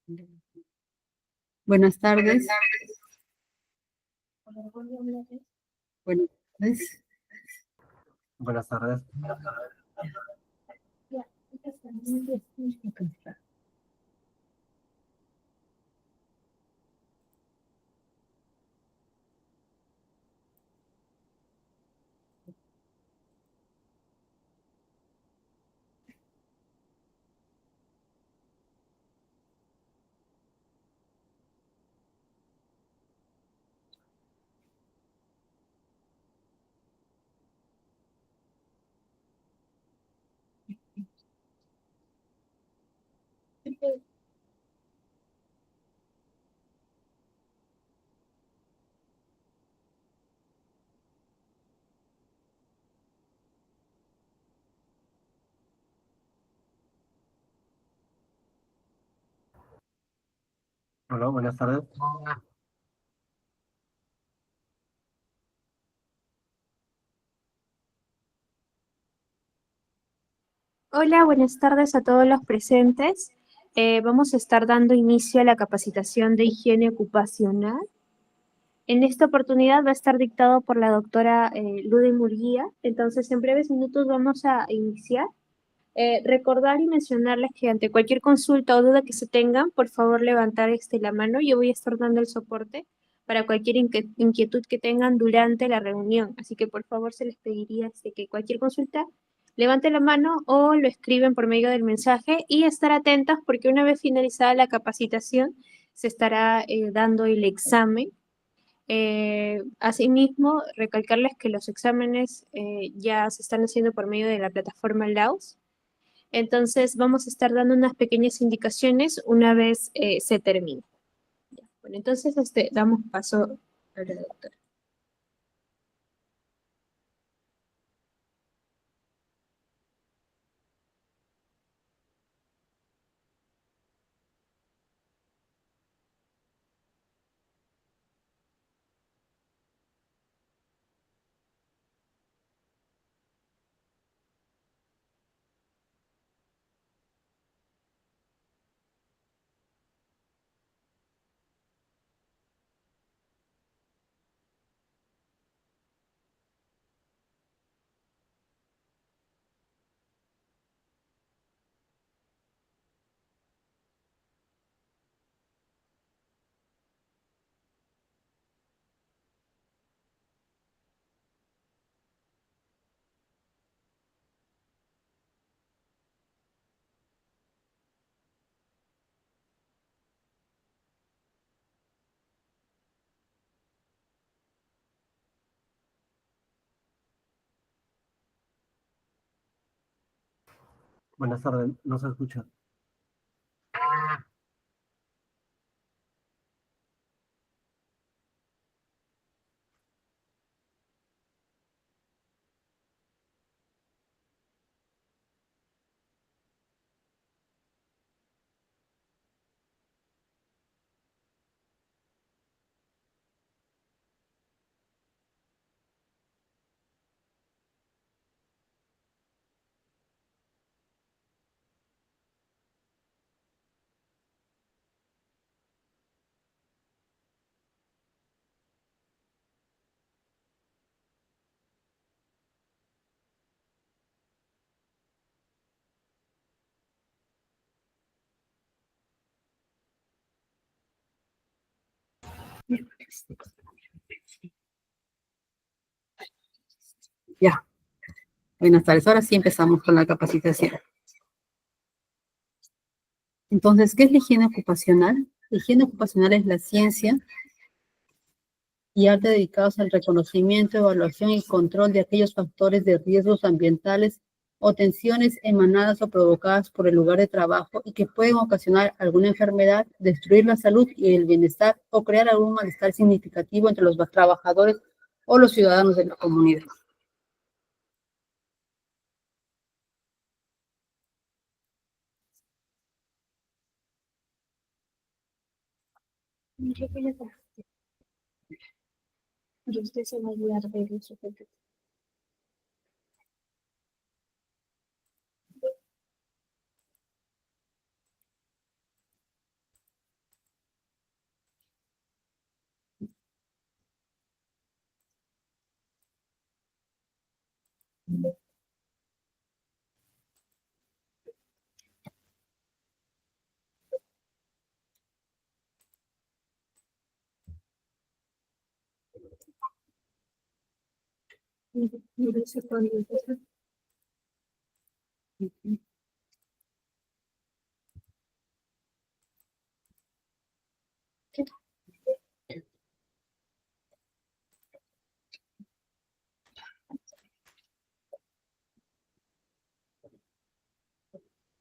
Buenas tardes. Buenas tardes. Buenas tardes. Hola, buenas tardes. Hola, buenas tardes a todos los presentes. Vamos a estar dando inicio a la capacitación de higiene ocupacional. En esta oportunidad va a estar dictado por la doctora Ludy Murguía. Entonces, en breves minutos vamos a iniciar. Recordar y mencionarles que ante cualquier consulta o duda que se tengan, por favor levantar la mano. Yo voy a estar dando el soporte para cualquier inquietud que tengan durante la reunión. Así que por favor se les pediría que cualquier consulta levanten la mano o lo escriben por medio del mensaje y estar atentas porque una vez finalizada la capacitación se estará dando el examen. Asimismo, recalcarles que los exámenes ya se están haciendo por medio de la plataforma LAUS. Entonces vamos a estar dando unas pequeñas indicaciones una vez se termine. Bueno, entonces damos paso a la doctora. Buenas tardes. No se escucha. Ya. Buenas tardes. Ahora sí empezamos con la capacitación. Entonces, ¿qué es la higiene ocupacional? La higiene ocupacional es la ciencia y arte dedicados al reconocimiento, evaluación y control de aquellos factores de riesgos ambientales o tensiones emanadas o provocadas por el lugar de trabajo y que pueden ocasionar alguna enfermedad, destruir la salud y el bienestar o crear algún malestar significativo entre los trabajadores o los ciudadanos de la comunidad. Y usted se va a ayudar a ver eso.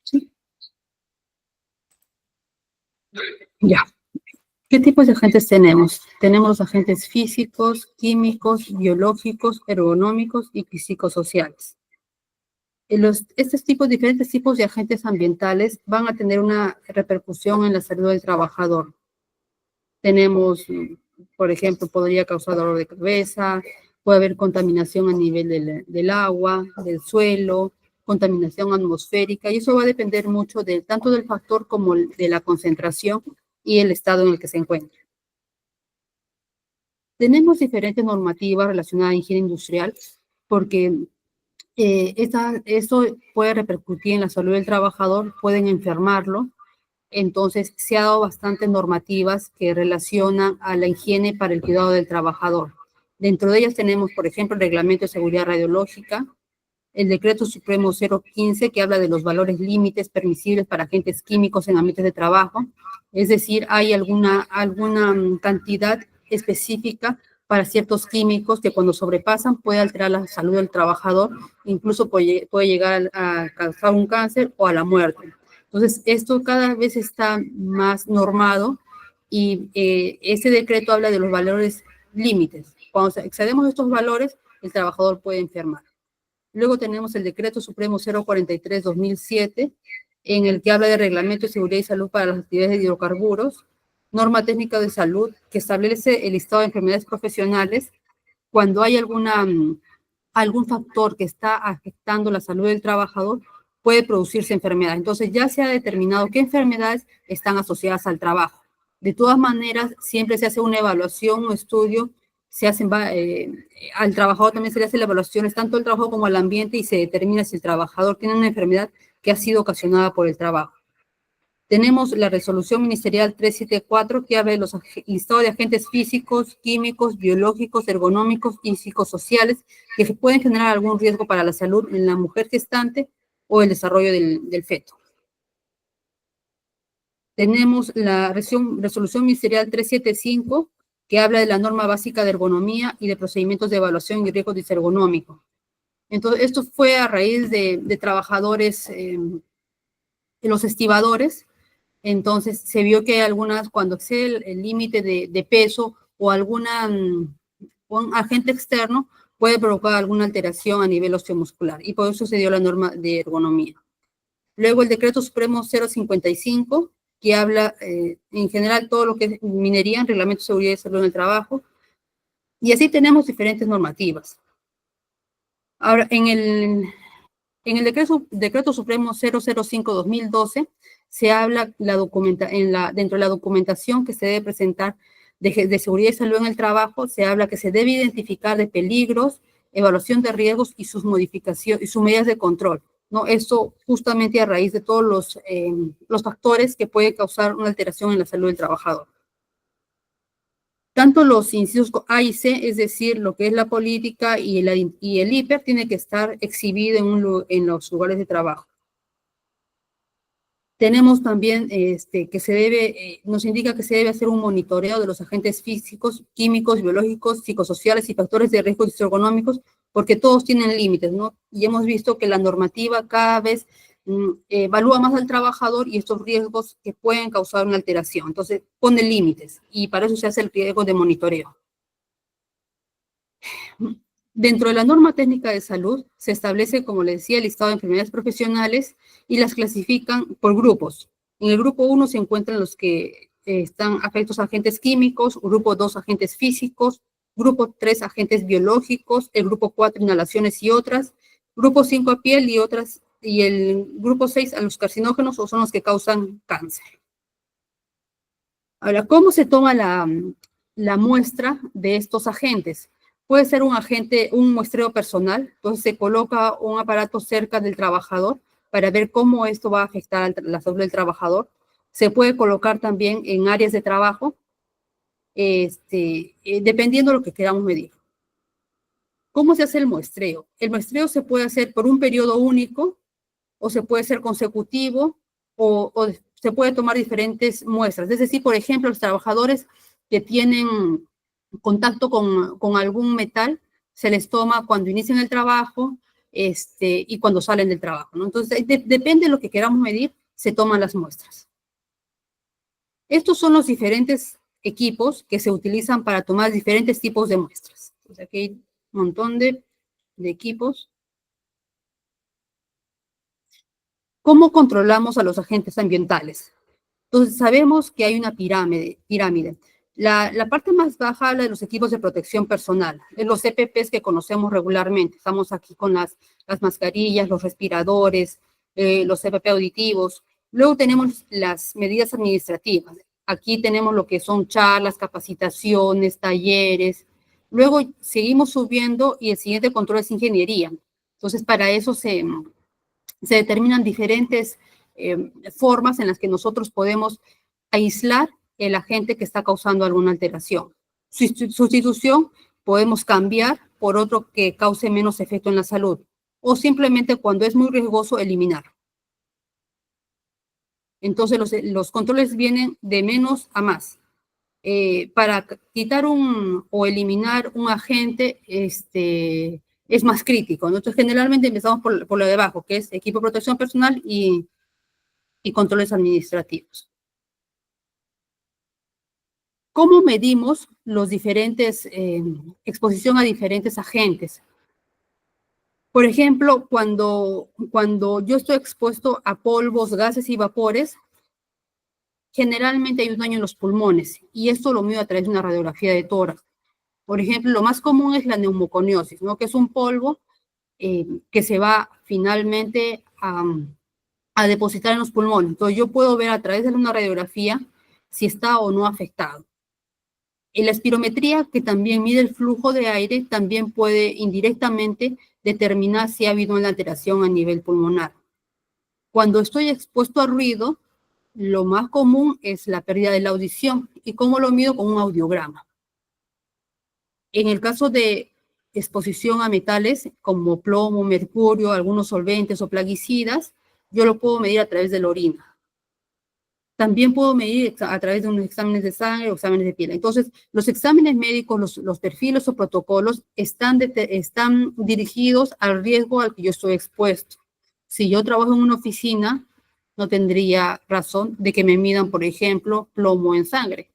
Sí. Ya. ¿Qué tipos de agentes tenemos? Tenemos los agentes físicos, químicos, biológicos, ergonómicos y psicosociales. Estos diferentes tipos de agentes ambientales van a tener una repercusión en la salud del trabajador. Tenemos, por ejemplo, podría causar dolor de cabeza, puede haber contaminación a nivel del agua, del suelo, contaminación atmosférica, y eso va a depender mucho tanto del factor como de la concentración y el estado en el que se encuentra. Tenemos diferentes normativas relacionadas a higiene industrial porque eso puede repercutir en la salud del trabajador, pueden enfermarlo. Entonces, se ha dado bastantes normativas que relacionan a la higiene para el cuidado del trabajador. Dentro de ellas tenemos, por ejemplo, el Reglamento de Seguridad Radiológica, el Decreto Supremo 015, que habla de los valores límites permisibles para agentes químicos en ambientes de trabajo. Es decir, hay alguna cantidad específica para ciertos químicos que cuando sobrepasan puede alterar la salud del trabajador, incluso puede llegar a causar un cáncer o a la muerte. Entonces, esto cada vez está más normado y este decreto habla de los valores límites. Cuando excedemos estos valores, el trabajador puede enfermar. Luego tenemos el Decreto Supremo 043-2007, en el que habla de Reglamento de Seguridad y Salud para las actividades de hidrocarburos, norma técnica de salud que establece el listado de enfermedades profesionales cuando hay algún factor que está afectando la salud del trabajador, puede producirse enfermedad. Entonces ya se ha determinado qué enfermedades están asociadas al trabajo. De todas maneras, siempre se hace una evaluación, un estudio, al trabajador también se le hace la evaluación, tanto al trabajo como al ambiente, y se determina si el trabajador tiene una enfermedad que ha sido ocasionada por el trabajo. Tenemos la resolución ministerial 374 que habla de los listados de agentes físicos, químicos, biológicos, ergonómicos y psicosociales que pueden generar algún riesgo para la salud en la mujer gestante o el desarrollo del feto. Tenemos la resolución ministerial 375 que habla de la norma básica de ergonomía y de procedimientos de evaluación y riesgo disergonómico. Entonces, esto fue a raíz de trabajadores, los estibadores. Entonces, se vio que algunas, cuando excede el límite de peso o un agente externo, puede provocar alguna alteración a nivel osteomuscular, y por eso se dio la norma de ergonomía. Luego, el Decreto Supremo 055, que habla en general todo lo que es minería, en Reglamento de Seguridad y Salud en el Trabajo, y así tenemos diferentes normativas. Ahora, en el Decreto Supremo 005-2012 se habla dentro de la documentación que se debe presentar de seguridad y salud en el trabajo, se habla que se debe identificar de peligros, evaluación de riesgos y sus modificaciones y sus medidas de control, ¿no? Esto justamente a raíz de todos los factores que pueden causar una alteración en la salud del trabajador. Tanto los incisos A y C, es decir, lo que es la política y el hiper, tiene que estar exhibido en los lugares de trabajo. Tenemos también que nos indica que se debe hacer un monitoreo de los agentes físicos, químicos, biológicos, psicosociales y factores de riesgo socioeconómicos, porque todos tienen límites, ¿no? Y hemos visto que la normativa cada vez evalúa más al trabajador y estos riesgos que pueden causar una alteración. Entonces, pone límites y para eso se hace el riesgo de monitoreo. Dentro de la norma técnica de salud se establece, como les decía, el listado de enfermedades profesionales y las clasifican por grupos. En el grupo 1 se encuentran los que están afectos a agentes químicos, grupo 2 agentes físicos, grupo 3 agentes biológicos, el grupo 4 inhalaciones y otras, grupo 5 a piel y otras, y el grupo 6 a los carcinógenos o son los que causan cáncer. Ahora, ¿cómo se toma la muestra de estos agentes? Puede ser un agente, un muestreo personal, entonces se coloca un aparato cerca del trabajador para ver cómo esto va a afectar a la salud del trabajador. Se puede colocar también en áreas de trabajo, dependiendo de lo que queramos medir. ¿Cómo se hace el muestreo? El muestreo se puede hacer por un periodo único, o se puede ser consecutivo, o se puede tomar diferentes muestras. Es decir, por ejemplo, los trabajadores que tienen contacto con algún metal, se les toma cuando inician el trabajo y cuando salen del trabajo, ¿no? Entonces, depende de lo que queramos medir, se toman las muestras. Estos son los diferentes equipos que se utilizan para tomar diferentes tipos de muestras. Entonces, aquí hay un montón de equipos. ¿Cómo controlamos a los agentes ambientales? Entonces, sabemos que hay una pirámide. La parte más baja habla de los equipos de protección personal, de los EPPs que conocemos regularmente. Estamos aquí con las mascarillas, los respiradores, los EPP auditivos. Luego tenemos las medidas administrativas. Aquí tenemos lo que son charlas, capacitaciones, talleres. Luego seguimos subiendo y el siguiente control es ingeniería. Entonces, para eso se determinan diferentes formas en las que nosotros podemos aislar el agente que está causando alguna alteración. Sustitución, podemos cambiar por otro que cause menos efecto en la salud, o simplemente cuando es muy riesgoso, eliminar. Entonces, los controles vienen de menos a más. Para quitar o eliminar un agente, es más crítico, ¿no? Entonces, generalmente empezamos por lo de abajo, que es equipo de protección personal y controles administrativos. ¿Cómo medimos los diferentes, exposición a diferentes agentes? Por ejemplo, cuando yo estoy expuesto a polvos, gases y vapores, generalmente hay un daño en los pulmones, y esto lo mido a través de una radiografía de tórax. Por ejemplo, lo más común es la neumoconiosis, ¿no? Que es un polvo que se va finalmente a depositar en los pulmones. Entonces, yo puedo ver a través de una radiografía si está o no afectado. En la espirometría, que también mide el flujo de aire, también puede indirectamente determinar si ha habido una alteración a nivel pulmonar. Cuando estoy expuesto a ruido, lo más común es la pérdida de la audición. ¿Y cómo lo mido? Con un audiograma. En el caso de exposición a metales como plomo, mercurio, algunos solventes o plaguicidas, yo lo puedo medir a través de la orina. También puedo medir a través de unos exámenes de sangre o exámenes de piel. Entonces, los exámenes médicos, los perfiles o protocolos están dirigidos al riesgo al que yo estoy expuesto. Si yo trabajo en una oficina, no tendría razón de que me midan, por ejemplo, plomo en sangre,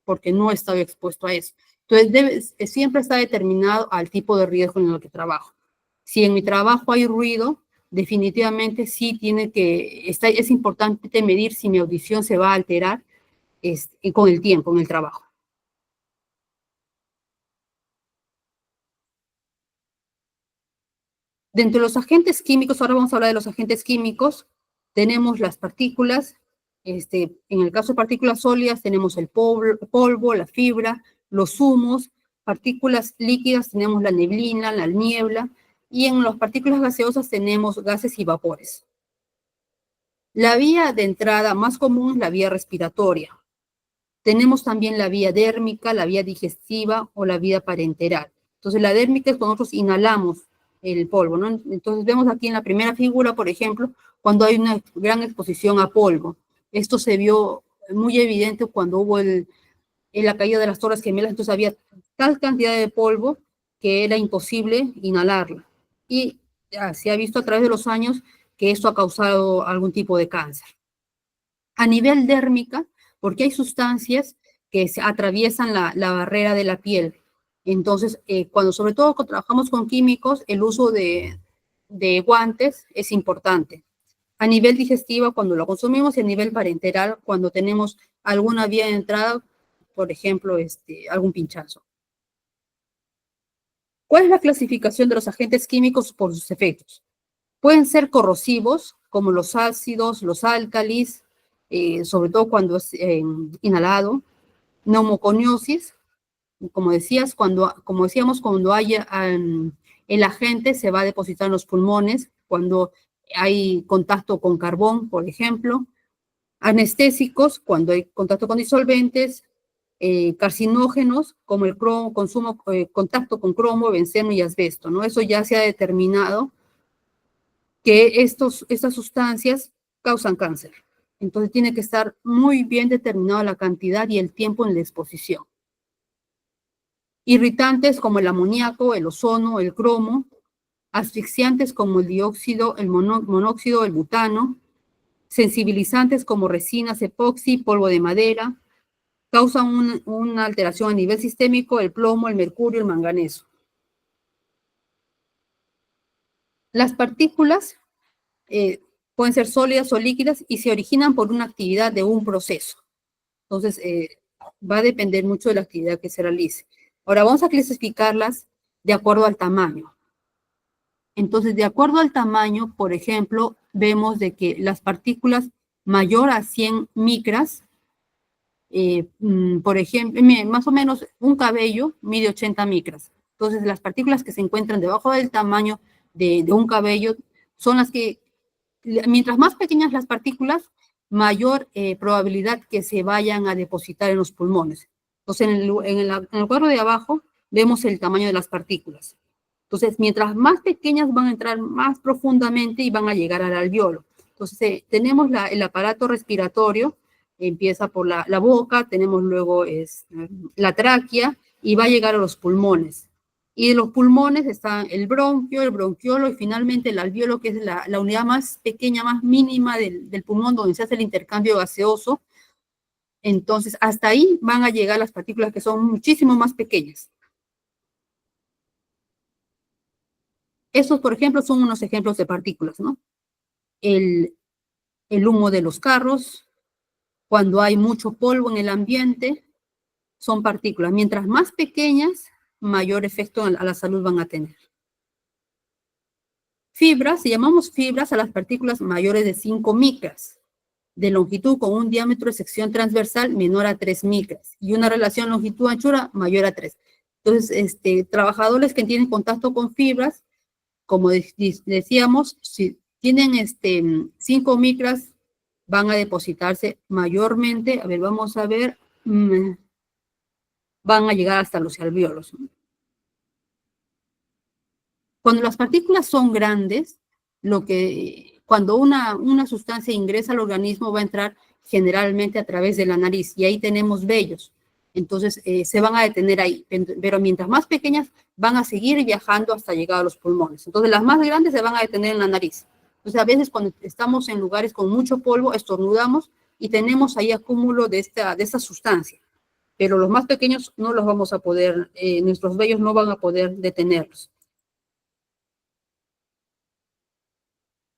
porque no estoy expuesto a eso. Entonces, siempre está determinado al tipo de riesgo en el que trabajo. Si en mi trabajo hay ruido, definitivamente sí es importante medir si mi audición se va a alterar con el tiempo, en el trabajo. Dentro de los agentes químicos, ahora vamos a hablar de los agentes químicos, tenemos las partículas, en el caso de partículas sólidas tenemos el polvo, la fibra, los humos, partículas líquidas tenemos la neblina, la niebla, y en las partículas gaseosas tenemos gases y vapores. La vía de entrada más común es la vía respiratoria. Tenemos también la vía dérmica, la vía digestiva o la vía parenteral. Entonces, la dérmica es cuando nosotros inhalamos el polvo, ¿no? Entonces, vemos aquí en la primera figura, por ejemplo, cuando hay una gran exposición a polvo. Esto se vio muy evidente cuando hubo la caída de las Torres Gemelas, entonces había tal cantidad de polvo que era imposible inhalarla. Y se ha visto a través de los años que esto ha causado algún tipo de cáncer. A nivel dérmica, porque hay sustancias que atraviesan la barrera de la piel. Entonces, sobre todo cuando trabajamos con químicos, el uso de guantes es importante. A nivel digestivo, cuando lo consumimos, y a nivel parenteral, cuando tenemos alguna vía de entrada, por ejemplo, algún pinchazo. ¿Cuál es la clasificación de los agentes químicos por sus efectos? Pueden ser corrosivos, como los ácidos, los álcalis, sobre todo cuando es inhalado, neumoconiosis, Como decíamos, cuando haya el agente se va a depositar en los pulmones, cuando hay contacto con carbón, por ejemplo, anestésicos, cuando hay contacto con disolventes, carcinógenos, como el contacto con cromo, benceno y asbesto, ¿no? Eso ya se ha determinado que estas sustancias causan cáncer. Entonces tiene que estar muy bien determinada la cantidad y el tiempo en la exposición. Irritantes como el amoníaco, el ozono, el cromo, asfixiantes como el dióxido, el monóxido, el butano, sensibilizantes como resinas, epoxi, polvo de madera, causan una alteración a nivel sistémico, el plomo, el mercurio, el manganeso. Las partículas pueden ser sólidas o líquidas y se originan por una actividad de un proceso. Entonces, va a depender mucho de la actividad que se realice. Ahora, vamos a clasificarlas de acuerdo al tamaño. Entonces, de acuerdo al tamaño, por ejemplo, vemos de que las partículas mayor a 100 micras, por ejemplo, más o menos un cabello mide 80 micras. Entonces, las partículas que se encuentran debajo del tamaño de un cabello son las que, mientras más pequeñas las partículas, mayor probabilidad que se vayan a depositar en los pulmones. Entonces, en el cuadro de abajo vemos el tamaño de las partículas. Entonces, mientras más pequeñas van a entrar más profundamente y van a llegar al alveolo. Entonces, tenemos el aparato respiratorio, empieza por la boca, tenemos luego la tráquea y va a llegar a los pulmones. Y de los pulmones están el bronquio, el bronquiolo y finalmente el alveolo, que es la unidad más pequeña, más mínima del pulmón, donde se hace el intercambio gaseoso. Entonces, hasta ahí van a llegar las partículas que son muchísimo más pequeñas. Estos, por ejemplo, son unos ejemplos de partículas, ¿no? El humo de los carros, cuando hay mucho polvo en el ambiente, son partículas. Mientras más pequeñas, mayor efecto a la salud van a tener. Fibras, llamamos fibras a las partículas mayores de 5 micras, de longitud con un diámetro de sección transversal menor a 3 micras y una relación longitud-anchura mayor a 3. Entonces, trabajadores que tienen contacto con fibras, como decíamos, si tienen 5 micras, van a depositarse mayormente, a ver, vamos a ver, van a llegar hasta los alvéolos. Cuando las partículas son grandes, cuando una sustancia ingresa al organismo va a entrar generalmente a través de la nariz y ahí tenemos vellos. Entonces se van a detener ahí, pero mientras más pequeñas van a seguir viajando hasta llegar a los pulmones. Entonces las más grandes se van a detener en la nariz. Entonces a veces cuando estamos en lugares con mucho polvo, estornudamos y tenemos ahí acúmulo de esta sustancia. Pero los más pequeños no los vamos a poder, nuestros vellos no van a poder detenerlos.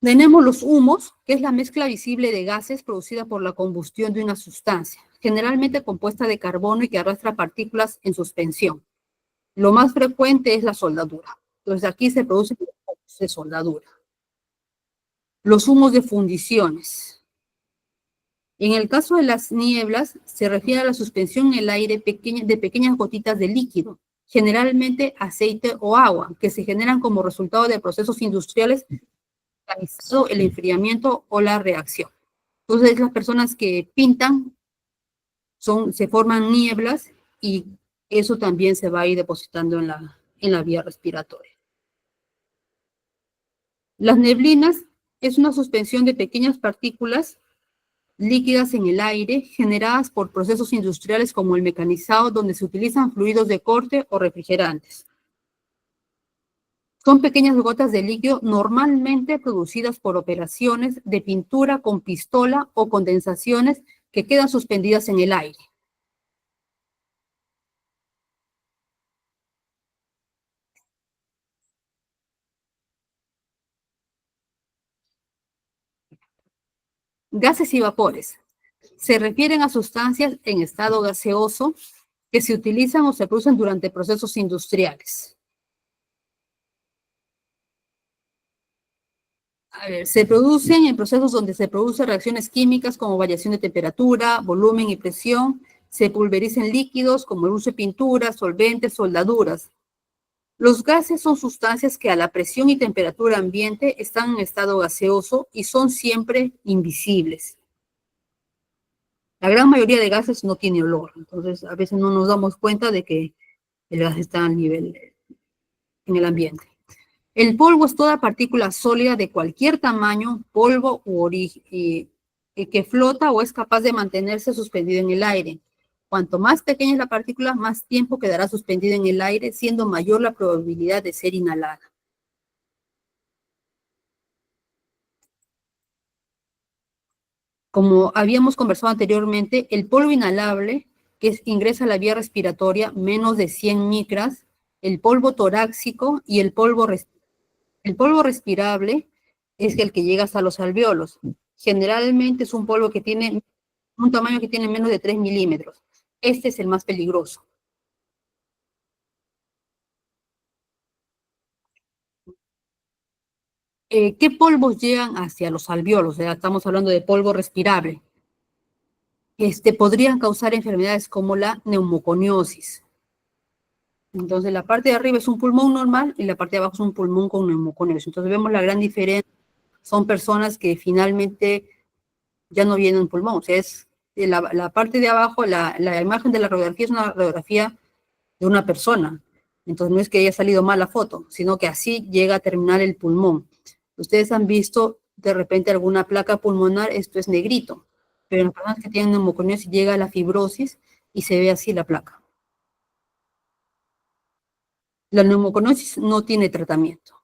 Tenemos los humos, que es la mezcla visible de gases producida por la combustión de una sustancia, generalmente compuesta de carbono y que arrastra partículas en suspensión. Lo más frecuente es la soldadura. Entonces aquí se produce de soldadura. Los humos de fundiciones. En el caso de las nieblas, se refiere a la suspensión en el aire de pequeñas gotitas de líquido, generalmente aceite o agua, que se generan como resultado de procesos industriales, el enfriamiento o la reacción. Entonces, las personas que pintan se forman nieblas y eso también se va a ir depositando en la vía respiratoria. Las neblinas es una suspensión de pequeñas partículas líquidas en el aire generadas por procesos industriales como el mecanizado, donde se utilizan fluidos de corte o refrigerantes. Son pequeñas gotas de líquido normalmente producidas por operaciones de pintura con pistola o condensaciones que quedan suspendidas en el aire. Gases y vapores. Se refieren a sustancias en estado gaseoso que se utilizan o se producen durante procesos industriales. A ver, se producen en procesos donde se producen reacciones químicas como variación de temperatura, volumen y presión, Se pulveriza en líquidos como el uso de pinturas, solventes, soldaduras. Los gases son sustancias que a la presión y temperatura ambiente están en estado gaseoso y son siempre invisibles. La gran mayoría de gases no tiene olor, entonces a veces no nos damos cuenta de que el gas está a nivel en el ambiente. El polvo es toda partícula sólida de cualquier tamaño, polvo u origen, que flota o es capaz de mantenerse suspendido en el aire. Cuanto más pequeña es la partícula, más tiempo quedará suspendida en el aire, siendo mayor la probabilidad de ser inhalada. Como habíamos conversado anteriormente, el polvo inhalable, que ingresa a la vía respiratoria, menos de 100 micras, el polvo torácico y el polvo respirable es el que llega hasta los alvéolos. Generalmente es un polvo que tiene un tamaño que tiene menos de 3 milímetros. Este es el más peligroso. ¿Qué polvos llegan hacia los alvéolos? Estamos hablando de polvo respirable. Podrían causar enfermedades como la neumoconiosis. Entonces, la parte de arriba es un pulmón normal y la parte de abajo es un pulmón con neumoconiosis. Entonces, vemos la gran diferencia. Son personas que finalmente ya no vienen en pulmón. O sea, es la parte de abajo, la imagen de la radiografía es una radiografía de una persona. Entonces, no es que haya salido mal la foto, sino que así llega a terminar el pulmón. Ustedes han visto de repente alguna placa pulmonar, esto es negrito, pero en las personas que tienen neumoconiosis llega a la fibrosis y se ve así la placa. La neumoconiosis no tiene tratamiento.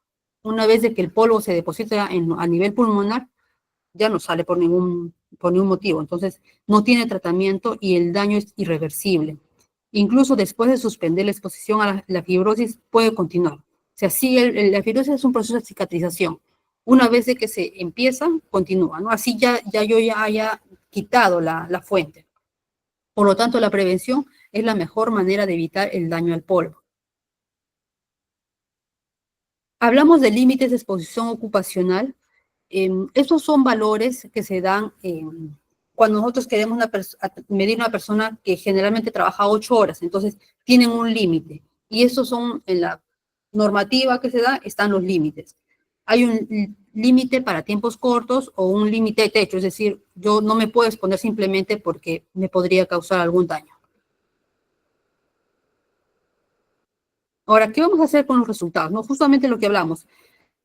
Una vez de que el polvo se deposita a nivel pulmonar, ya no sale por ningún motivo. Entonces, no tiene tratamiento y el daño es irreversible. Incluso después de suspender la exposición a la fibrosis, puede continuar. O sea, sí, la fibrosis es un proceso de cicatrización. Una vez de que se empieza, continúa, ¿no? Así yo haya quitado la fuente. Por lo tanto, la prevención es la mejor manera de evitar el daño al polvo. Hablamos de límites de exposición ocupacional. Estos son valores que se dan cuando nosotros queremos medir una persona que generalmente trabaja 8 horas, entonces tienen un límite. Y estos son, en la normativa que se da, están los límites. Hay un límite para tiempos cortos o un límite de techo, es decir, yo no me puedo exponer simplemente porque me podría causar algún daño. Ahora, ¿qué vamos a hacer con los resultados? No, justamente lo que hablamos.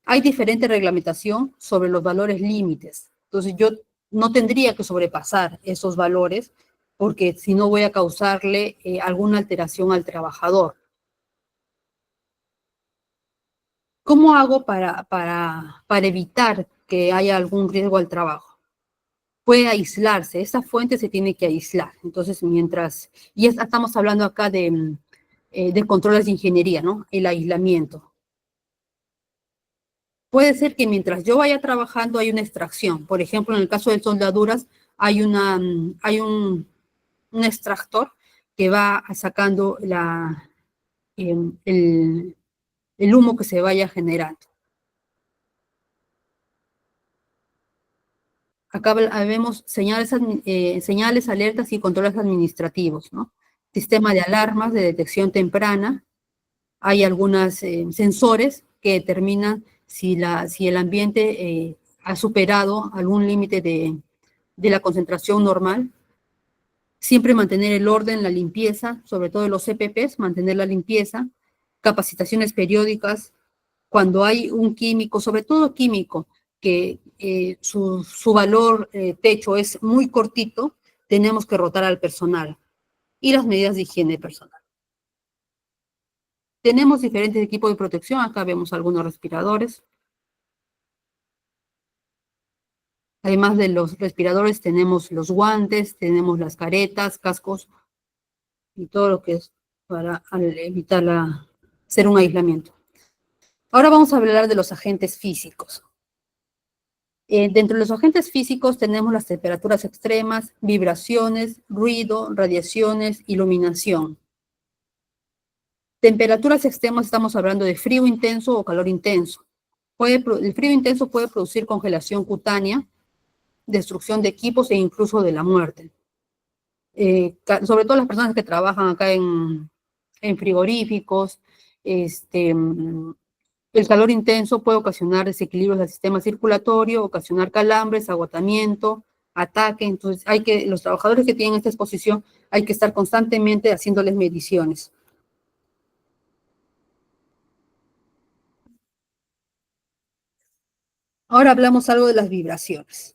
Hay diferente reglamentación sobre los valores límites. Entonces, yo no tendría que sobrepasar esos valores porque si no voy a causarle alguna alteración al trabajador. ¿Cómo hago para evitar que haya algún riesgo al trabajo? Puede aislarse, esa fuente se tiene que aislar. Entonces, y estamos hablando acá de controles de ingeniería, ¿no? El aislamiento. Puede ser que mientras yo vaya trabajando hay una extracción. Por ejemplo, en el caso de soldaduras, hay un extractor que va sacando el humo que se vaya generando. Acá vemos señales, alertas y controles administrativos, ¿no? Sistema de alarmas de detección temprana. Hay algunos sensores que determinan si el ambiente ha superado algún límite de la concentración normal. Siempre mantener el orden, la limpieza, sobre todo de los CPPs, mantener la limpieza, capacitaciones periódicas. Cuando hay un químico, sobre todo químico, que su valor techo es muy cortito, tenemos que rotar al personal. Y las medidas de higiene personal. Tenemos diferentes equipos de protección. Acá vemos algunos respiradores. Además de los respiradores, tenemos los guantes, tenemos las caretas, cascos y todo lo que es para evitar hacer un aislamiento. Ahora vamos a hablar de los agentes físicos. Dentro de los agentes físicos tenemos las temperaturas extremas, vibraciones, ruido, radiaciones, iluminación. Temperaturas extremas, estamos hablando de frío intenso o calor intenso. El frío intenso puede producir congelación cutánea, destrucción de equipos e incluso de la muerte. sobre todo las personas que trabajan acá en frigoríficos, el calor intenso puede ocasionar desequilibrios del sistema circulatorio, ocasionar calambres, agotamiento, ataque. Entonces, los trabajadores que tienen esta exposición hay que estar constantemente haciéndoles mediciones. Ahora hablamos algo de las vibraciones.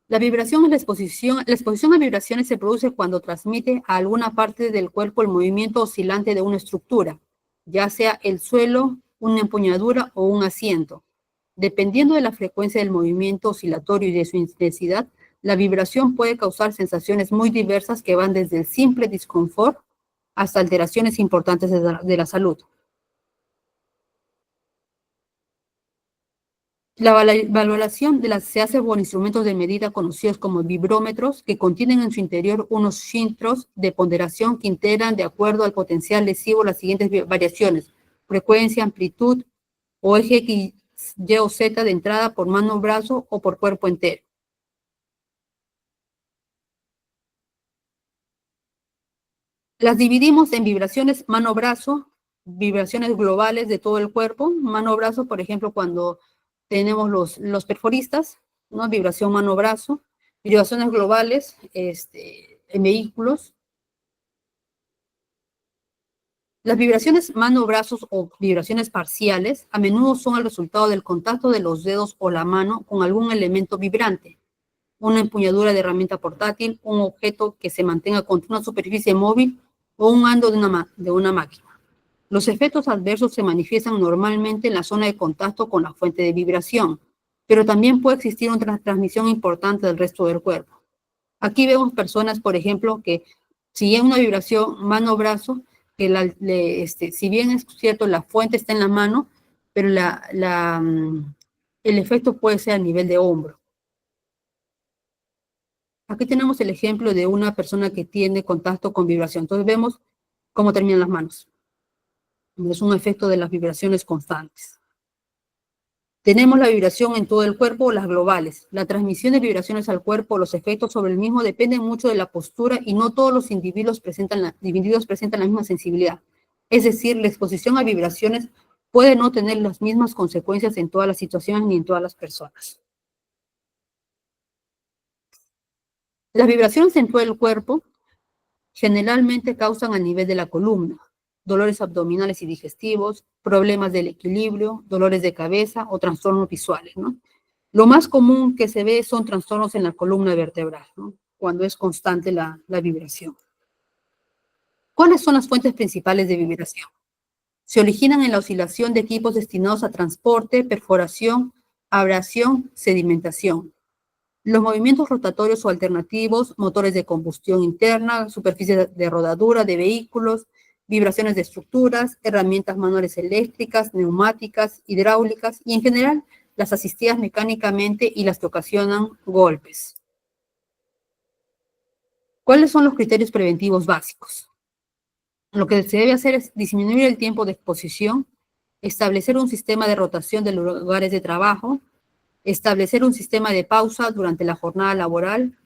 La vibración es la exposición a vibraciones se produce cuando transmite a alguna parte del cuerpo el movimiento oscilante de una estructura, ya sea el suelo, una empuñadura o un asiento. Dependiendo de la frecuencia del movimiento oscilatorio y de su intensidad, la vibración puede causar sensaciones muy diversas que van desde el simple disconfort hasta alteraciones importantes de la salud. La valoración se hace con instrumentos de medida conocidos como vibrómetros, que contienen en su interior unos filtros de ponderación que integran de acuerdo al potencial lesivo las siguientes variaciones: frecuencia, amplitud o eje X, Y o Z de entrada por mano, brazo o por cuerpo entero. Las dividimos en vibraciones mano-brazo, vibraciones globales de todo el cuerpo. Mano-brazo, por ejemplo, cuando tenemos los perforistas, ¿no? Vibración mano-brazo. Vibraciones globales en vehículos. Las vibraciones mano-brazos o vibraciones parciales a menudo son el resultado del contacto de los dedos o la mano con algún elemento vibrante. Una empuñadura de herramienta portátil, un objeto que se mantenga contra una superficie móvil o un mando de una máquina. Los efectos adversos se manifiestan normalmente en la zona de contacto con la fuente de vibración, pero también puede existir una transmisión importante del resto del cuerpo. Aquí vemos personas, por ejemplo, que si es una vibración mano-brazo, que si bien es cierto, la fuente está en la mano, pero el efecto puede ser a nivel de hombro. Aquí tenemos el ejemplo de una persona que tiene contacto con vibración. Entonces vemos cómo terminan las manos. Es un efecto de las vibraciones constantes. Tenemos la vibración en todo el cuerpo o las globales. La transmisión de vibraciones al cuerpo, los efectos sobre el mismo dependen mucho de la postura y no todos los individuos presentan la misma sensibilidad. Es decir, la exposición a vibraciones puede no tener las mismas consecuencias en todas las situaciones ni en todas las personas. Las vibraciones en todo el cuerpo generalmente causan a nivel de la columna dolores abdominales y digestivos, problemas del equilibrio, dolores de cabeza o trastornos visuales, ¿no? Lo más común que se ve son trastornos en la columna vertebral, ¿no? Cuando es constante la vibración. ¿Cuáles son las fuentes principales de vibración? Se originan en la oscilación de equipos destinados a transporte, perforación, abrasión, sedimentación. Los movimientos rotatorios o alternativos, motores de combustión interna, superficies de rodadura de vehículos, vibraciones de estructuras, herramientas manuales eléctricas, neumáticas, hidráulicas y en general las asistidas mecánicamente y las que ocasionan golpes. ¿Cuáles son los criterios preventivos básicos? Lo que se debe hacer es disminuir el tiempo de exposición, establecer un sistema de rotación de los lugares de trabajo, establecer un sistema de pausa durante la jornada laboral,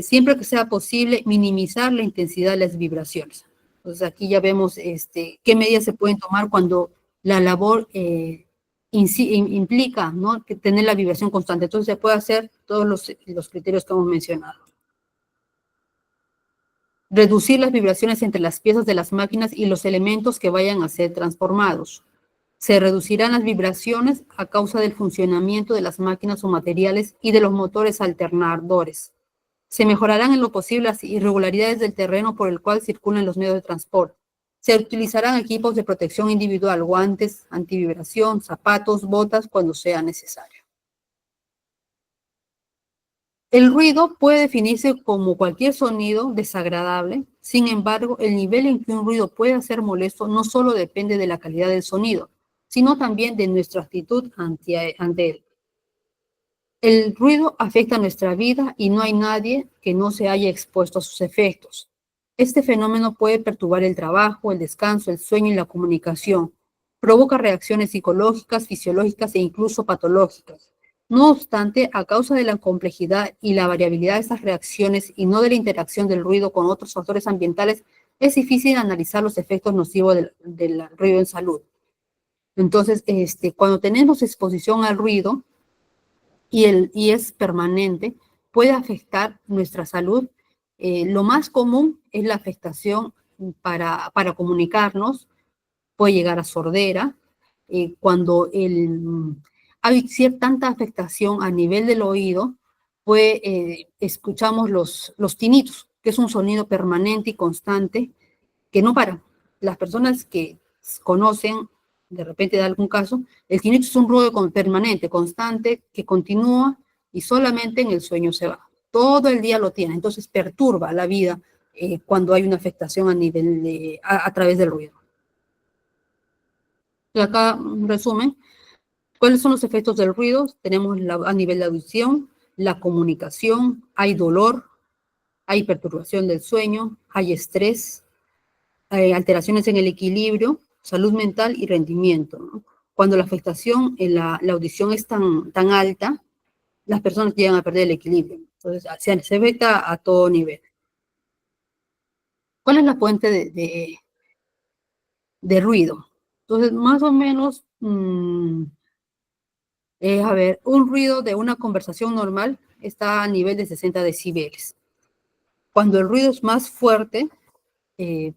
siempre que sea posible, minimizar la intensidad de las vibraciones. Entonces aquí ya vemos qué medidas se pueden tomar cuando la labor implica, ¿no?, que tener la vibración constante. Entonces se puede hacer todos los criterios que hemos mencionado. Reducir las vibraciones entre las piezas de las máquinas y los elementos que vayan a ser transformados. Se reducirán las vibraciones a causa del funcionamiento de las máquinas o materiales y de los motores alternadores. Se mejorarán en lo posible las irregularidades del terreno por el cual circulan los medios de transporte. Se utilizarán equipos de protección individual, guantes, antivibración, zapatos, botas, cuando sea necesario. El ruido puede definirse como cualquier sonido desagradable. Sin embargo, el nivel en que un ruido puede ser molesto no solo depende de la calidad del sonido, sino también de nuestra actitud ante él. El ruido afecta nuestra vida y no hay nadie que no se haya expuesto a sus efectos. Este fenómeno puede perturbar el trabajo, el descanso, el sueño y la comunicación. Provoca reacciones psicológicas, fisiológicas e incluso patológicas. No obstante, a causa de la complejidad y la variabilidad de estas reacciones y no de la interacción del ruido con otros factores ambientales, es difícil analizar los efectos nocivos del ruido en salud. Entonces, cuando tenemos exposición al ruido y es permanente, puede afectar nuestra salud. Lo más común es la afectación para comunicarnos, puede llegar a sordera. Cuando hay tanta afectación a nivel del oído, pues escuchamos los tinitos, que es un sonido permanente y constante que no para. Las personas que conocen, de repente de algún caso, el tinnitus es un ruido permanente, constante, que continúa y solamente en el sueño se va. Todo el día lo tiene, entonces perturba la vida cuando hay una afectación a través del ruido. Y acá, un resumen, ¿cuáles son los efectos del ruido? Tenemos a nivel de audición, la comunicación, hay dolor, hay perturbación del sueño, hay estrés, alteraciones en el equilibrio, salud mental y rendimiento, ¿no? Cuando la afectación en la audición es tan alta, las personas llegan a perder el equilibrio. Entonces, se afecta a todo nivel. ¿Cuál es la fuente de ruido? Entonces, más o menos, a ver, un ruido de una conversación normal está a nivel de 60 decibeles. Cuando el ruido es más fuerte,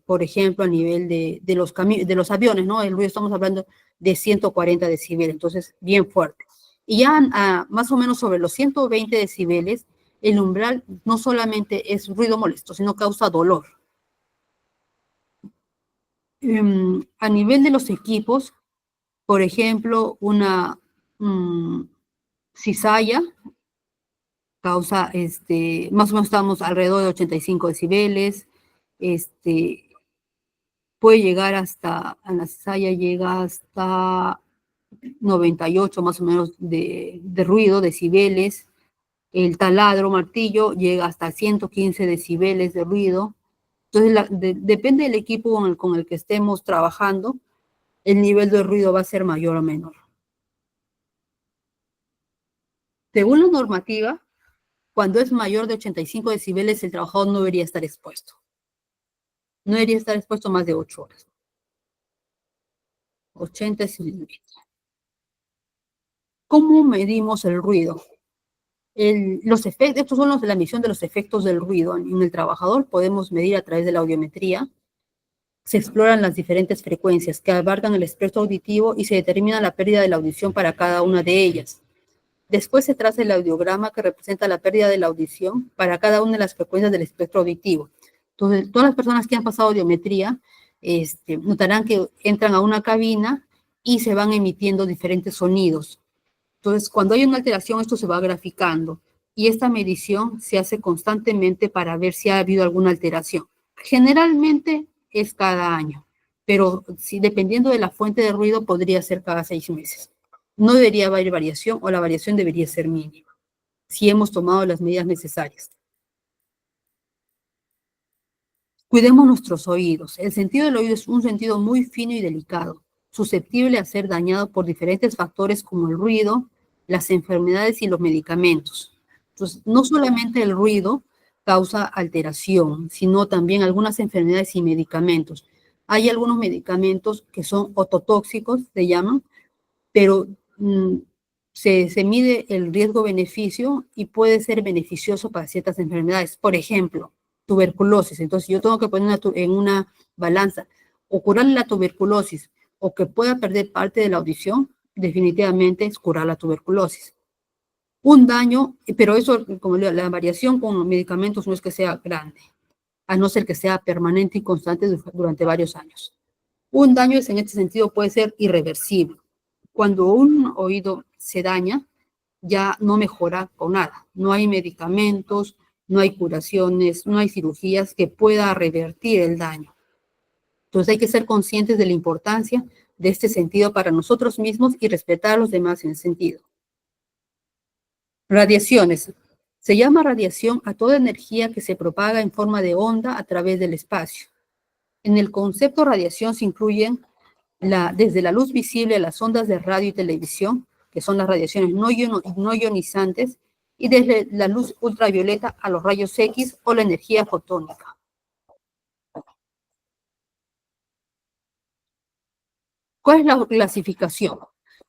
por ejemplo, a nivel de los aviones, ¿no? El ruido, estamos hablando de 140 decibeles, entonces bien fuerte. Y ya más o menos sobre los 120 decibeles, el umbral no solamente es ruido molesto, sino causa dolor. A nivel de los equipos, por ejemplo, una cizalla causa, más o menos estamos alrededor de 85 decibeles, puede llegar a la cizalla llega hasta 98 más o menos de ruido, decibeles. El taladro, martillo, llega hasta 115 decibeles de ruido. Entonces, depende del equipo con el que estemos trabajando, el nivel de ruido va a ser mayor o menor. Según la normativa, cuando es mayor de 85 decibeles, el trabajador no debería estar expuesto. No debería estar expuesto más de 8 horas. 80 es el límite. ¿Cómo medimos el ruido? Estos son la medición de los efectos del ruido en el trabajador. Podemos medir a través de la audiometría. Se exploran las diferentes frecuencias que abarcan el espectro auditivo y se determina la pérdida de la audición para cada una de ellas. Después se traza el audiograma que representa la pérdida de la audición para cada una de las frecuencias del espectro auditivo. Entonces, todas las personas que han pasado audiometría notarán que entran a una cabina y se van emitiendo diferentes sonidos. Entonces, cuando hay una alteración, esto se va graficando y esta medición se hace constantemente para ver si ha habido alguna alteración. Generalmente es cada año, pero dependiendo de la fuente de ruido, podría ser cada 6 meses. No debería haber variación o la variación debería ser mínima, si hemos tomado las medidas necesarias. Cuidemos nuestros oídos. El sentido del oído es un sentido muy fino y delicado, susceptible a ser dañado por diferentes factores como el ruido, las enfermedades y los medicamentos. Entonces, no solamente el ruido causa alteración, sino también algunas enfermedades y medicamentos. Hay algunos medicamentos que son ototóxicos, se llaman, pero se mide el riesgo-beneficio y puede ser beneficioso para ciertas enfermedades. Por ejemplo, tuberculosis. Entonces, yo tengo que poner en una balanza o curarle la tuberculosis o que pueda perder parte de la audición, definitivamente es curar la tuberculosis. Un daño, pero eso, como la variación con los medicamentos no es que sea grande, a no ser que sea permanente y constante durante varios años. Un daño en este sentido puede ser irreversible. Cuando un oído se daña, ya no mejora con nada. No hay medicamentos, no hay curaciones, no hay cirugías que pueda revertir el daño. Entonces hay que ser conscientes de la importancia de este sentido para nosotros mismos y respetar a los demás en ese sentido. Radiaciones. Se llama radiación a toda energía que se propaga en forma de onda a través del espacio. En el concepto radiación se incluyen desde la luz visible a las ondas de radio y televisión, que son las radiaciones no ionizantes, y desde la luz ultravioleta a los rayos X o la energía fotónica. ¿Cuál es la clasificación?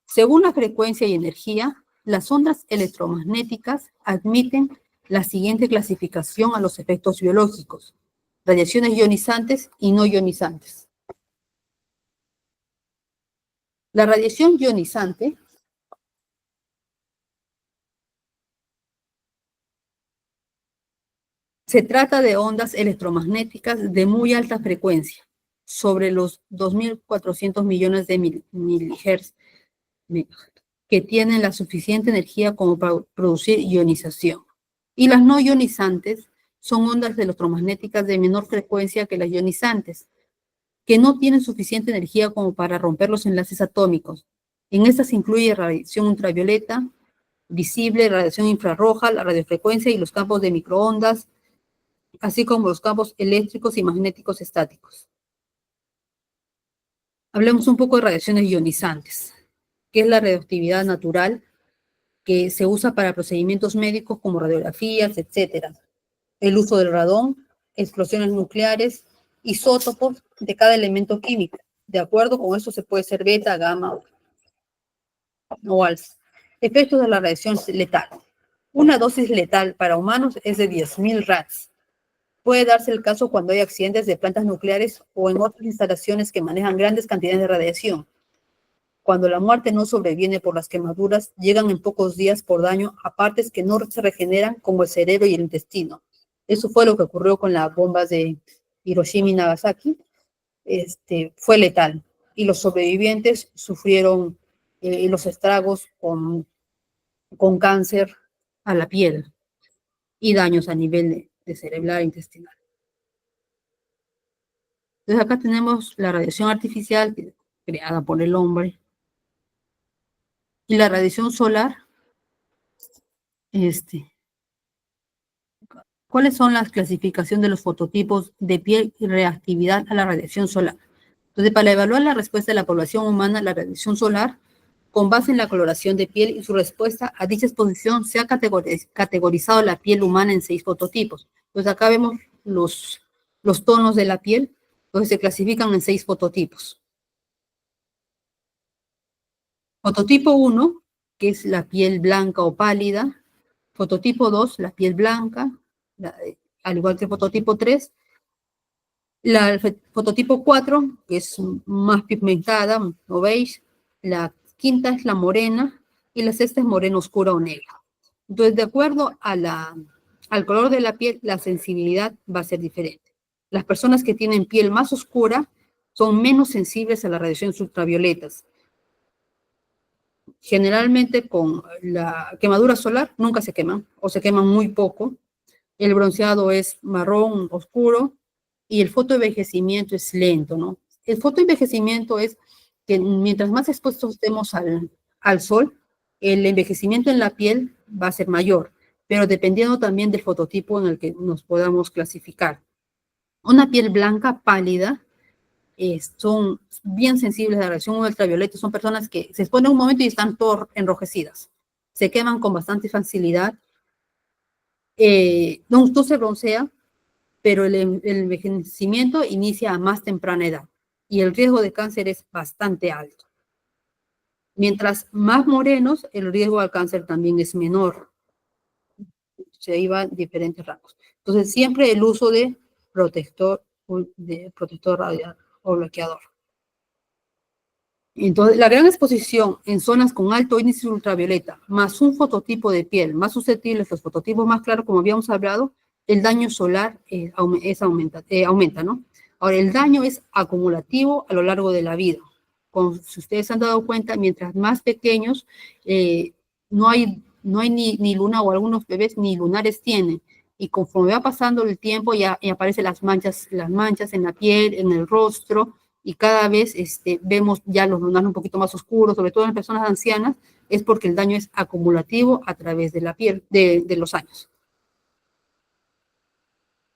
Según la frecuencia y energía, las ondas electromagnéticas admiten la siguiente clasificación a los efectos biológicos: radiaciones ionizantes y no ionizantes. La radiación ionizante se trata de ondas electromagnéticas de muy alta frecuencia, sobre los 2.400 millones de milihertz, que tienen la suficiente energía como para producir ionización. Y las no ionizantes son ondas electromagnéticas de menor frecuencia que las ionizantes, que no tienen suficiente energía como para romper los enlaces atómicos. En estas incluye radiación ultravioleta, visible, radiación infrarroja, la radiofrecuencia y los campos de microondas, así como los campos eléctricos y magnéticos estáticos. Hablemos un poco de radiaciones ionizantes, que es la radioactividad natural que se usa para procedimientos médicos como radiografías, etc. El uso del radón, explosiones nucleares, isótopos de cada elemento químico. De acuerdo con eso se puede ser beta, gamma o alfa. Efectos de la radiación letal. Una dosis letal para humanos es de 10.000 rads. Puede darse el caso cuando hay accidentes de plantas nucleares o en otras instalaciones que manejan grandes cantidades de radiación. Cuando la muerte no sobreviene por las quemaduras, llegan en pocos días por daño a partes que no se regeneran, como el cerebro y el intestino. Eso fue lo que ocurrió con las bombas de Hiroshima y Nagasaki. Fue letal. Y los sobrevivientes sufrieron los estragos con cáncer a la piel y daños a nivel de cerebral e intestinal. Entonces acá tenemos la radiación artificial creada por el hombre y la radiación solar. ¿Cuáles son las clasificaciones de los fototipos de piel y reactividad a la radiación solar? Entonces, para evaluar la respuesta de la población humana a la radiación solar, con base en la coloración de piel y su respuesta a dicha exposición, se ha categorizado la piel humana en 6 fototipos. Entonces, acá vemos los tonos de la piel, entonces se clasifican en 6 fototipos. Fototipo 1, que es la piel blanca o pálida. Fototipo 2, la piel blanca, al igual que el fototipo 3. El fototipo 4, que es más pigmentada, o beige. La quinta es la morena y la sexta es morena oscura o negra. Entonces, de acuerdo al color de la piel, la sensibilidad va a ser diferente. Las personas que tienen piel más oscura son menos sensibles a las radiaciones ultravioletas. Generalmente con la quemadura solar nunca se queman o se queman muy poco. El bronceado es marrón oscuro y el fotoenvejecimiento es lento, ¿no? El fotoenvejecimiento es que mientras más expuestos estemos al sol, el envejecimiento en la piel va a ser mayor, pero dependiendo también del fototipo en el que nos podamos clasificar. Una piel blanca pálida son bien sensibles a la radiación ultravioleta, son personas que se exponen un momento y están todas enrojecidas, se queman con bastante facilidad, no se broncea, pero el envejecimiento inicia a más temprana edad y el riesgo de cáncer es bastante alto. Mientras más morenos, el riesgo al cáncer también es menor. Se iba en diferentes rangos. Entonces, siempre el uso de protector radial o bloqueador. Entonces, la gran exposición en zonas con alto índice ultravioleta, más un fototipo de piel más susceptible, los fototipos más claros, como habíamos hablado, el daño solar aumenta, ¿no? Ahora, el daño es acumulativo a lo largo de la vida. Si ustedes se han dado cuenta, mientras más pequeños, no hay ni luna, o algunos bebés ni lunares tienen. Y conforme va pasando el tiempo, ya aparecen las manchas en la piel, en el rostro, y cada vez vemos ya los lunares un poquito más oscuros, sobre todo en personas ancianas, es porque el daño es acumulativo a través de la piel, de los años.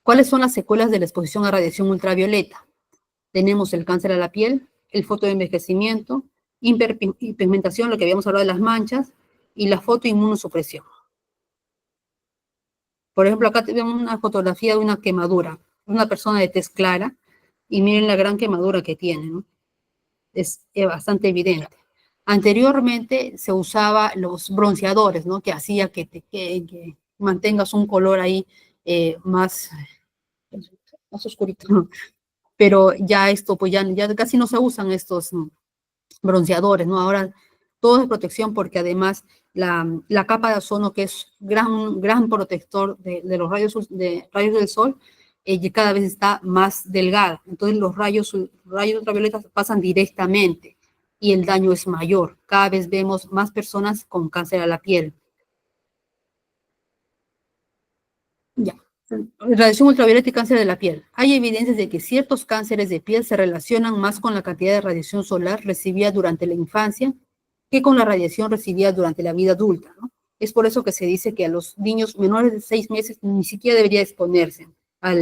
¿Cuáles son las secuelas de la exposición a radiación ultravioleta? Tenemos el cáncer a la piel, el fotoenvejecimiento hiperpigmentación, lo que habíamos hablado de las manchas, y la fotoinmunosupresión. Por ejemplo, acá tenemos una fotografía de una quemadura, una persona de tez clara, y miren la gran quemadura que tiene, ¿no? Es bastante evidente. Anteriormente se usaba los bronceadores, ¿no? Que hacía que mantengas un color ahí más oscurito, ¿no? Pero ya esto, pues ya casi no se usan estos bronceadores, ¿no? Ahora todo es protección porque además la capa de ozono, que es gran protector de los rayos del sol, cada vez está más delgada. Entonces los rayos ultravioletas pasan directamente y el daño es mayor. Cada vez vemos más personas con cáncer a la piel. Ya. Radiación ultravioleta y cáncer de la piel. Hay evidencias de que ciertos cánceres de piel se relacionan más con la cantidad de radiación solar recibida durante la infancia que con la radiación recibida durante la vida adulta, ¿no? Es por eso que se dice que a los niños menores de 6 meses ni siquiera debería exponerse a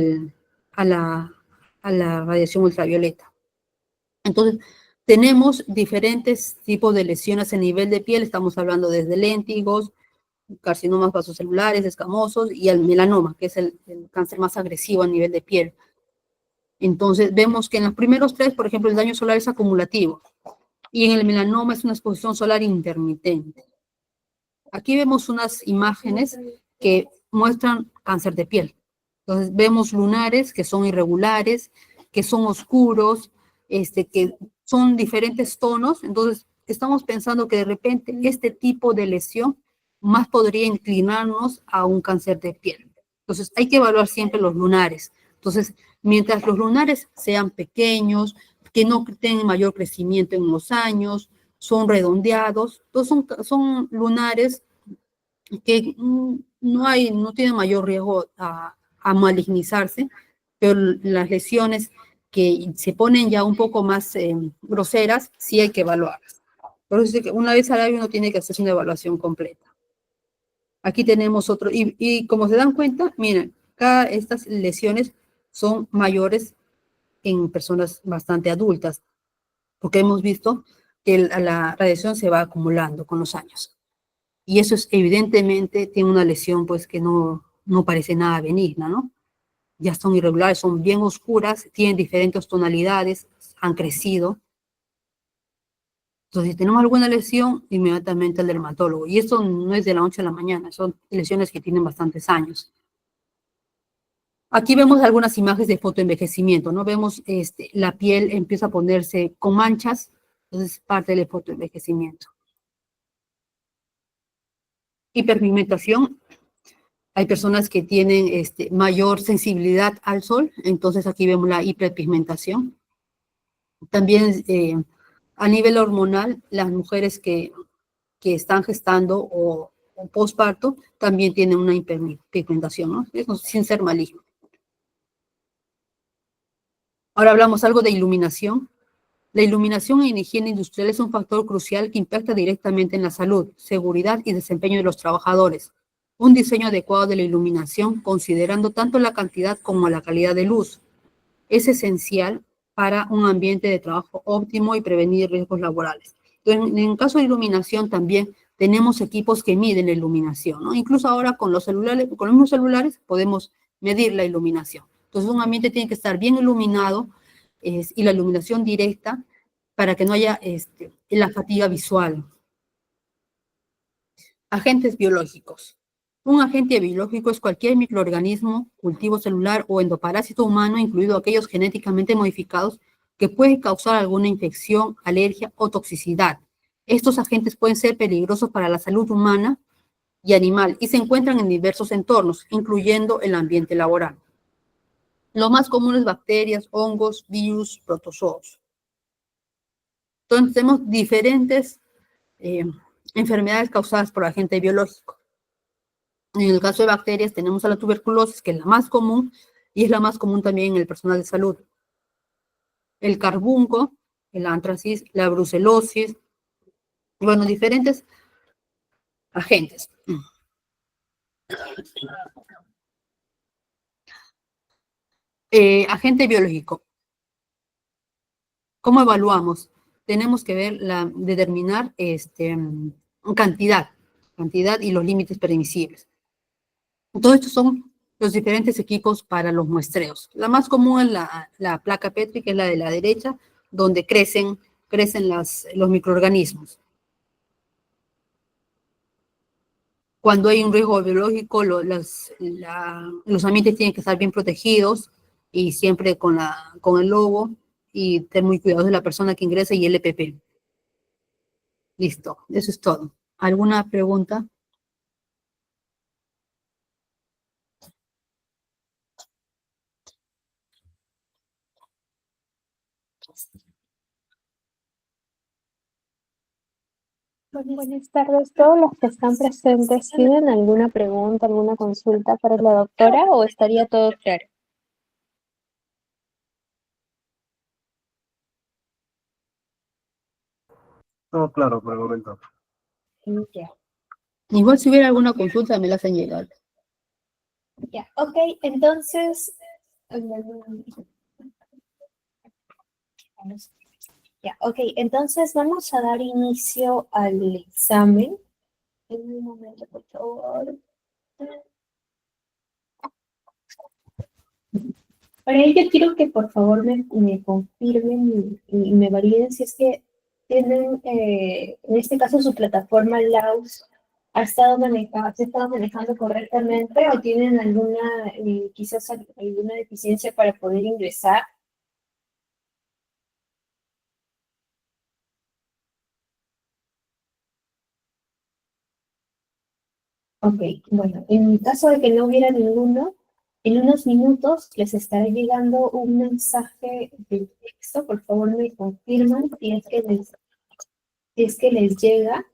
la radiación ultravioleta. Entonces, tenemos diferentes tipos de lesiones a nivel de piel. Estamos hablando desde léntigos, carcinomas vasocelulares, escamosos y el melanoma, que es el cáncer más agresivo a nivel de piel. Entonces, vemos que en los primeros tres, por ejemplo, el daño solar es acumulativo y en el melanoma es una exposición solar intermitente. Aquí vemos unas imágenes que muestran cáncer de piel. Entonces, vemos lunares que son irregulares, que son oscuros, que son diferentes tonos. Entonces, estamos pensando que de repente este tipo de lesión más podría inclinarnos a un cáncer de piel. Entonces, hay que evaluar siempre los lunares. Entonces, mientras los lunares sean pequeños, que no tengan mayor crecimiento en los años, son redondeados, entonces son lunares que no tienen mayor riesgo a malignizarse, pero las lesiones que se ponen ya un poco más groseras, sí hay que evaluarlas. Por eso es que una vez al año uno tiene que hacerse una evaluación completa. Aquí tenemos otro, y como se dan cuenta, miren, estas lesiones son mayores en personas bastante adultas, porque hemos visto que la radiación se va acumulando con los años. Y eso es evidentemente, tiene una lesión pues que no parece nada benigna, ¿no? Ya son irregulares, son bien oscuras, tienen diferentes tonalidades, han crecido. Entonces, si tenemos alguna lesión, inmediatamente al dermatólogo. Y esto no es de la noche a la mañana, son lesiones que tienen bastantes años. Aquí vemos algunas imágenes de fotoenvejecimiento, ¿no? Vemos la piel empieza a ponerse con manchas, entonces parte del fotoenvejecimiento. Hiperpigmentación. Hay personas que tienen mayor sensibilidad al sol, entonces aquí vemos la hiperpigmentación. También a nivel hormonal, las mujeres que están gestando o postparto también tienen una hiperpigmentación, ¿no? Eso sin ser maligno. Ahora hablamos algo de iluminación. La iluminación en higiene industrial es un factor crucial que impacta directamente en la salud, seguridad y desempeño de los trabajadores. Un diseño adecuado de la iluminación, considerando tanto la cantidad como la calidad de luz, es esencial para un ambiente de trabajo óptimo y prevenir riesgos laborales. En el caso de iluminación también tenemos equipos que miden la iluminación, ¿no? Incluso ahora con los mismos celulares podemos medir la iluminación. Entonces un ambiente tiene que estar bien iluminado y la iluminación directa para que no haya la fatiga visual. Agentes biológicos. Un agente biológico es cualquier microorganismo, cultivo celular o endoparásito humano, incluido aquellos genéticamente modificados, que pueden causar alguna infección, alergia o toxicidad. Estos agentes pueden ser peligrosos para la salud humana y animal y se encuentran en diversos entornos, incluyendo el ambiente laboral. Lo más común es bacterias, hongos, virus, protozoos. Entonces tenemos diferentes enfermedades causadas por agente biológico. En el caso de bacterias tenemos a la tuberculosis, que es la más común y es la más común también en el personal de salud. El carbunco, el antracis, la brucelosis, bueno, diferentes agentes. Agente biológico. ¿Cómo evaluamos? tenemos que determinar cantidad y los límites permisibles. Todos estos son los diferentes equipos para los muestreos. La más común es la placa Petri, que es la de la derecha, donde crecen los microorganismos. Cuando hay un riesgo biológico, los ambientes tienen que estar bien protegidos y siempre con el logo y tener muy cuidadosos de la persona que ingresa y el EPP. Listo, eso es todo. ¿Alguna pregunta? Bueno, buenas tardes. ¿Todos los que están presentes tienen alguna pregunta, alguna consulta para la doctora o estaría todo claro? Todo claro por el momento. Ya, Igual si hubiera alguna consulta me la hacen llegar. ya. Ok, entonces, ya, ok, entonces vamos a dar inicio al examen. En un momento, por favor. Para ello quiero que por favor me confirmen y me validen si es que tienen, en este caso, su plataforma LAUS se ha estado manejando correctamente o tienen alguna, quizás alguna deficiencia para poder ingresar. Ok, bueno, en caso de que no hubiera ninguno, en unos minutos les estará llegando un mensaje de texto. Por favor, me confirman si es que les llega.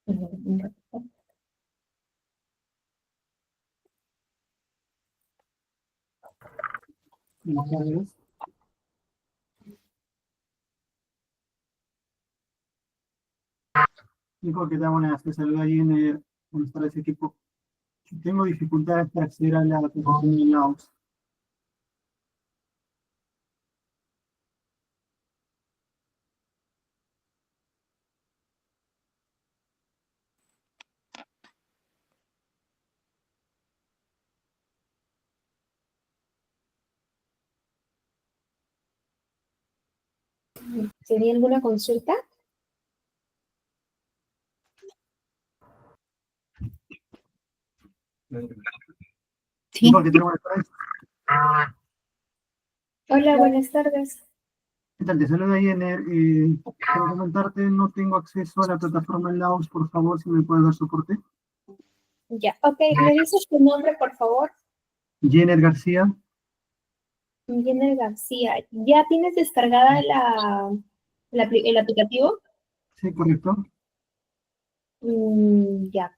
Buenas tardes. Dijo que te hago una salud ahí en buenas tardes, equipo. Tengo dificultades para acceder a la aplicación de Laos. ¿Tenía alguna consulta? Sí. Dijo que tengo buenas tardes. Hola, buenas tardes. ¿Qué tal? Te saluda Yener. Para comentarte, no tengo acceso a la plataforma Laos. Por favor, si me puedes dar soporte. Ya, ok, ¿me dices tu nombre, por favor? Yener García. Jenner García. ¿Ya tienes descargada el aplicativo? Sí, correcto. Ya,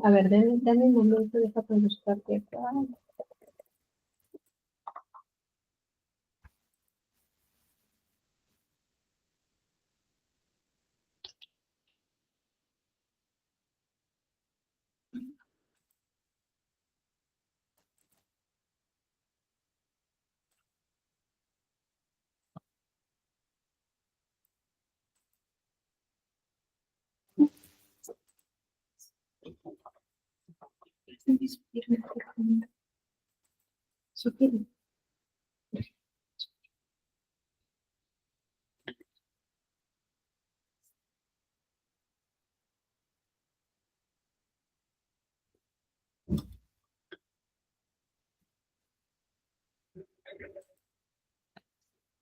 a ver, dame un momento, déjame buscarte acá. Sugiere.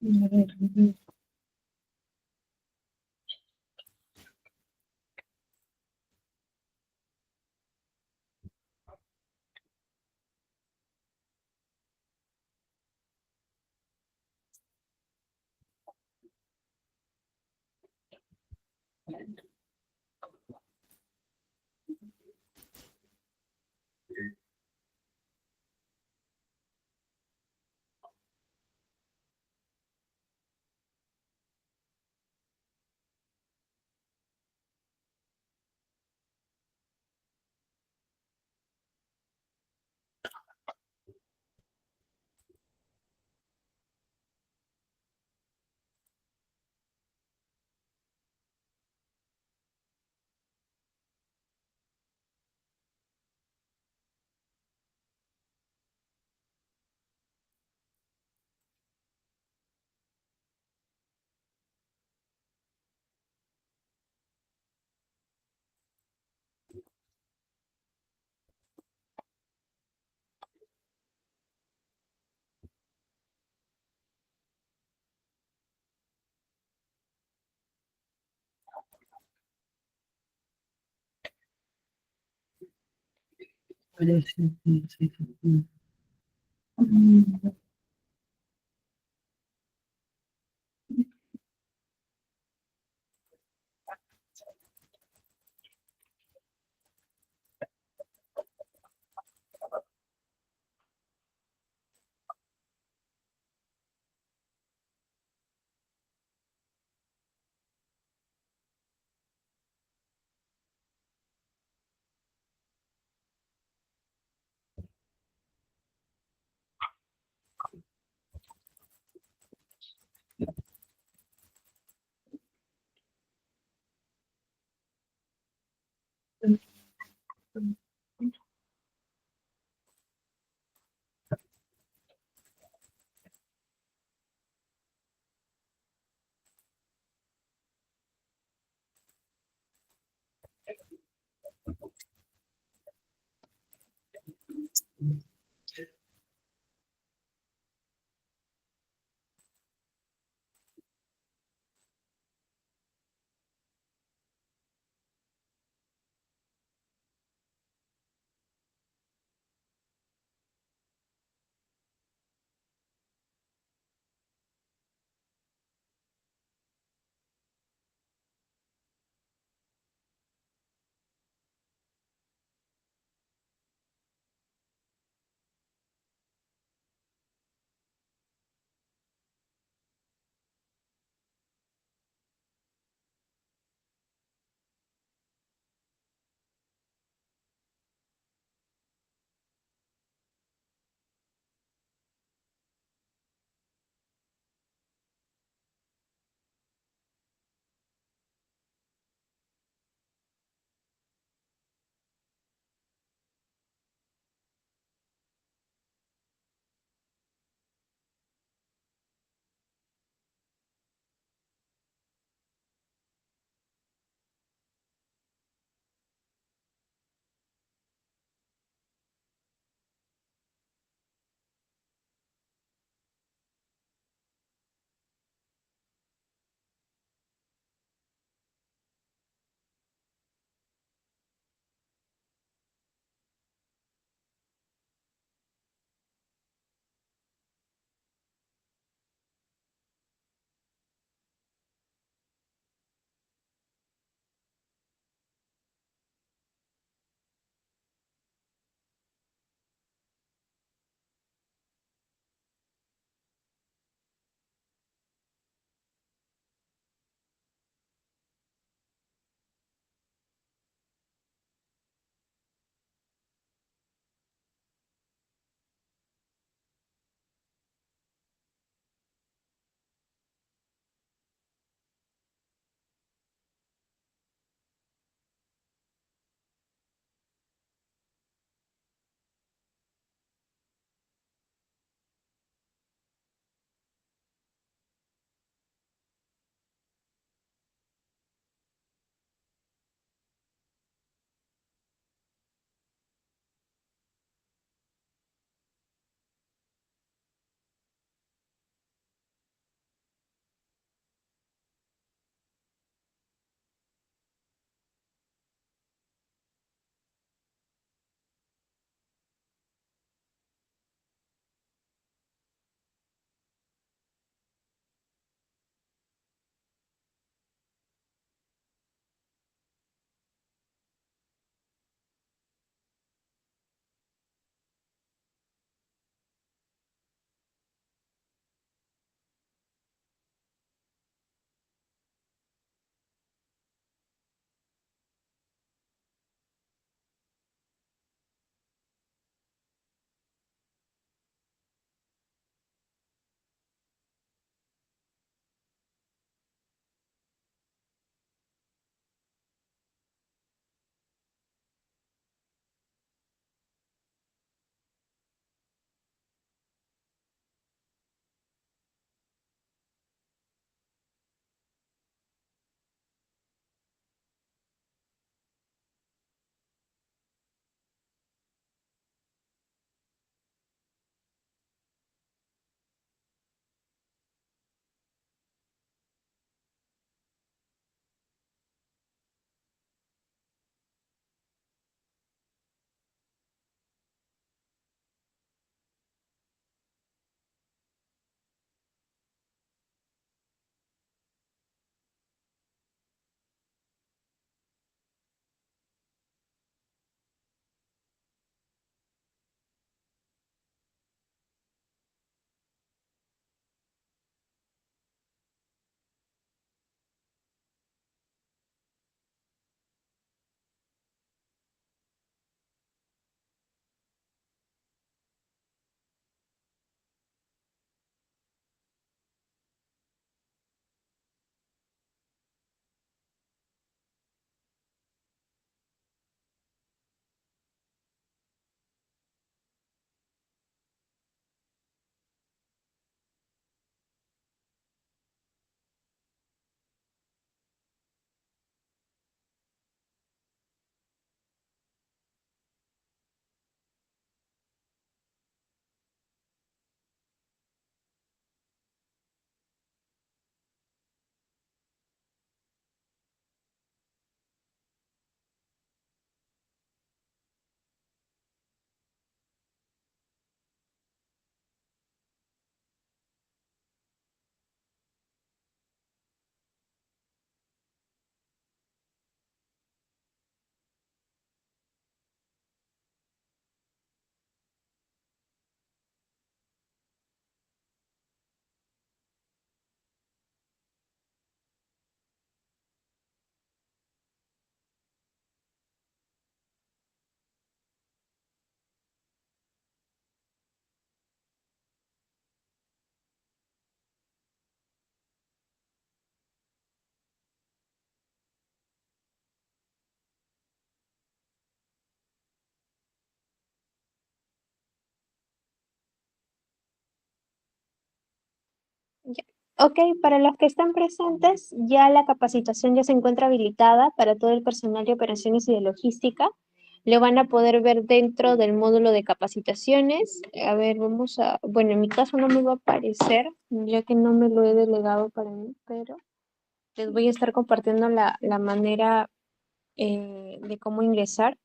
A ver, Ok, para los que están presentes, ya la capacitación ya se encuentra habilitada para todo el personal de operaciones y de logística. Lo van a poder ver dentro del módulo de capacitaciones. A ver, bueno, en mi caso no me va a aparecer, ya que no me lo he delegado para mí, pero les voy a estar compartiendo la manera de cómo ingresar,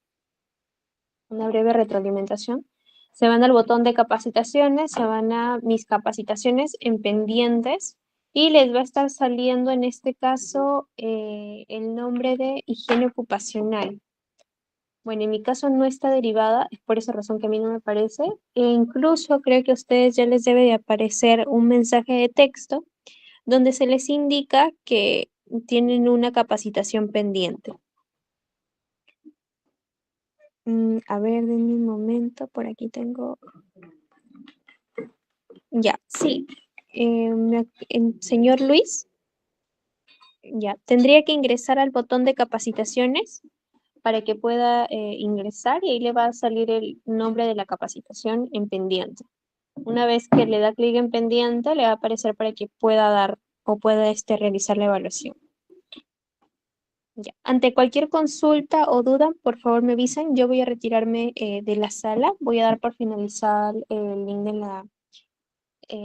una breve retroalimentación. Se van al botón de capacitaciones, se van a mis capacitaciones en pendientes y les va a estar saliendo en este caso el nombre de higiene ocupacional. Bueno, en mi caso no está derivada, es por esa razón que a mí no me aparece. E incluso creo que a ustedes ya les debe de aparecer un mensaje de texto donde se les indica que tienen una capacitación pendiente. A ver, denme un momento, por aquí tengo. Ya, sí. Señor Luis, ya, tendría que ingresar al botón de capacitaciones para que pueda ingresar y ahí le va a salir el nombre de la capacitación en pendiente. Una vez que le da clic en pendiente, le va a aparecer para que pueda dar o pueda realizar la evaluación. Ya. Ante cualquier consulta o duda, por favor me avisan. Yo voy a retirarme de la sala. Voy a dar por finalizar el link de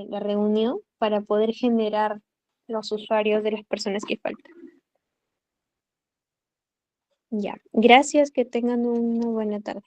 la reunión para poder generar los usuarios de las personas que faltan. Ya. Gracias, que tengan una buena tarde.